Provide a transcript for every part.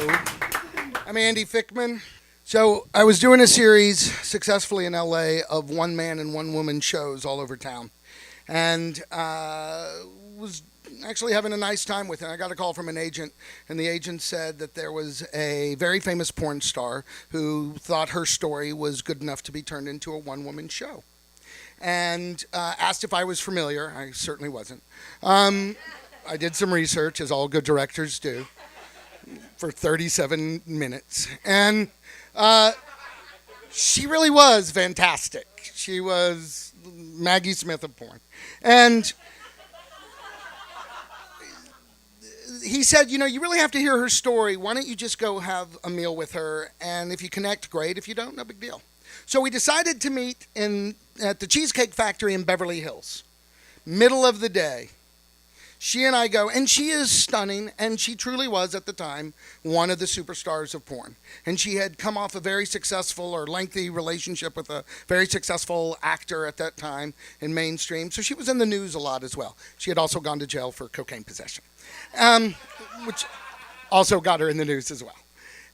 I'm Andy Fickman. So I was doing a series successfully in LA of one man and one woman shows all over town, and was actually having a nice time with it. I got a call from an agent, and the agent said that there was a very famous porn star who thought her story was good enough to be turned into a one-woman show, and asked if I was familiar. I certainly wasn't. I did some research, as all good directors do, for 37 minutes, and she really was fantastic. She was Maggie Smith of porn. And he said, you know, you really have to hear her story. Why don't you just go have a meal with her? And if you connect, great. If you don't, no big deal. So we decided to meet at the Cheesecake Factory in Beverly Hills, middle of the day. She and I go, and she is stunning, and she truly was, at the time, one of the superstars of porn. And she had come off a very successful or lengthy relationship with a very successful actor at that time in mainstream, so she was in the news a lot as well. She had also gone to jail for cocaine possession, which also got her in the news as well.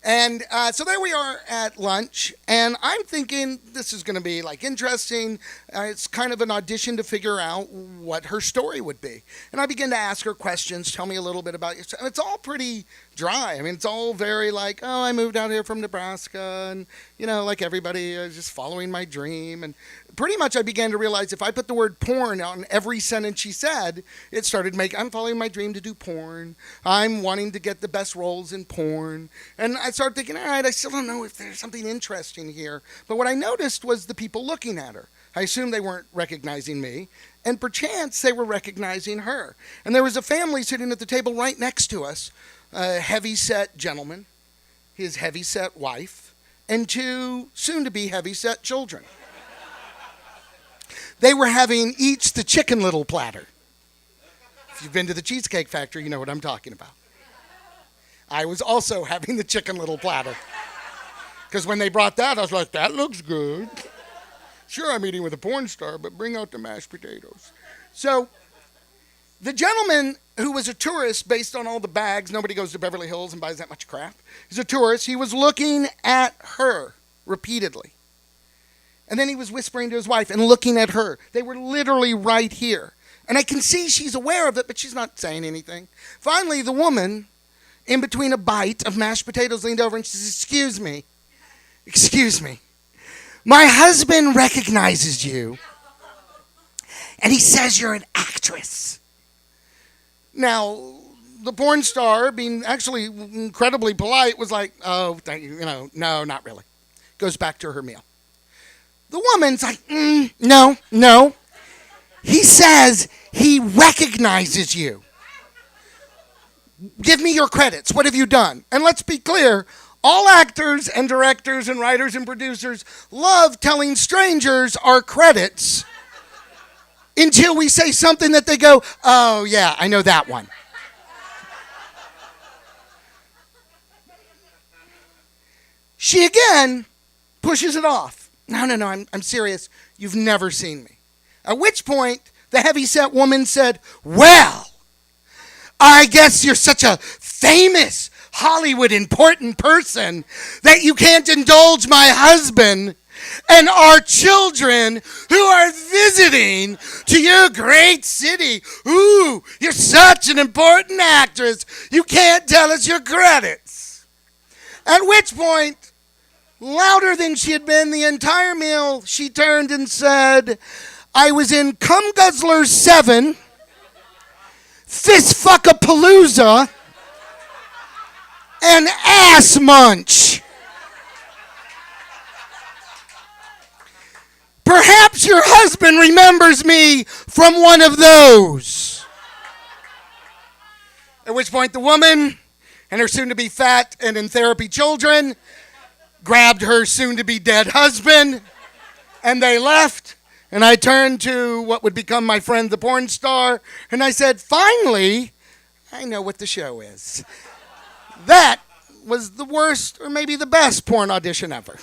And so there we are at lunch, and I'm thinking this is going to be like interesting. It's kind of an audition to figure out what her story would be. And I begin to ask her questions. Tell me a little bit about yourself. It's all pretty dry. I mean, it's all very like, oh, I moved out here from Nebraska, and you know, like everybody, just following my dream. And pretty much I began to realize if I put the word porn on every sentence she said, it started making, I'm following my dream to do porn. I'm wanting to get the best roles in porn. And I started thinking, all right, I still don't know if there's something interesting here. But what I noticed was the people looking at her. I assumed they weren't recognizing me, and perchance they were recognizing her. And there was a family sitting at the table right next to us, a heavy-set gentleman, his heavy-set wife, and two soon-to-be heavy-set children. They were having each the Chicken Little platter. If you've been to the Cheesecake Factory, you know what I'm talking about. I was also having the Chicken Little platter. Because when they brought that, I was like, that looks good. Sure, I'm eating with a porn star, but bring out the mashed potatoes. So the gentleman who was a tourist based on all the bags, nobody goes to Beverly Hills and buys that much crap. He's a tourist. He was looking at her repeatedly. And then he was whispering to his wife and looking at her. They were literally right here. And I can see she's aware of it, but she's not saying anything. Finally, the woman, in between a bite of mashed potatoes, leaned over and she says, excuse me. My husband recognizes you. And he says you're an actress. Now, the porn star, being actually incredibly polite, was like, oh, no, not really. Goes back to her meal. The woman's like, no. He says he recognizes you. Give me your credits. What have you done? And let's be clear, all actors and directors and writers and producers love telling strangers our credits until we say something that they go, oh, yeah, I know that one. She again pushes it off. No, I'm serious. You've never seen me. At which point, the heavy-set woman said, well, I guess you're such a famous Hollywood important person that you can't indulge my husband and our children who are visiting to your great city. Ooh, you're such an important actress. You can't tell us your credits. At which point, louder than she had been the entire meal, she turned and said, I was in Cum Guzzler 7, Fist Fuckapalooza, and Ass Munch. Perhaps your husband remembers me from one of those. At which point the woman and her soon-to-be fat and in therapy children grabbed her soon-to-be dead husband, and they left. And I turned to what would become my friend, the porn star, and I said, finally, I know what the show is. That was the worst or maybe the best porn audition ever.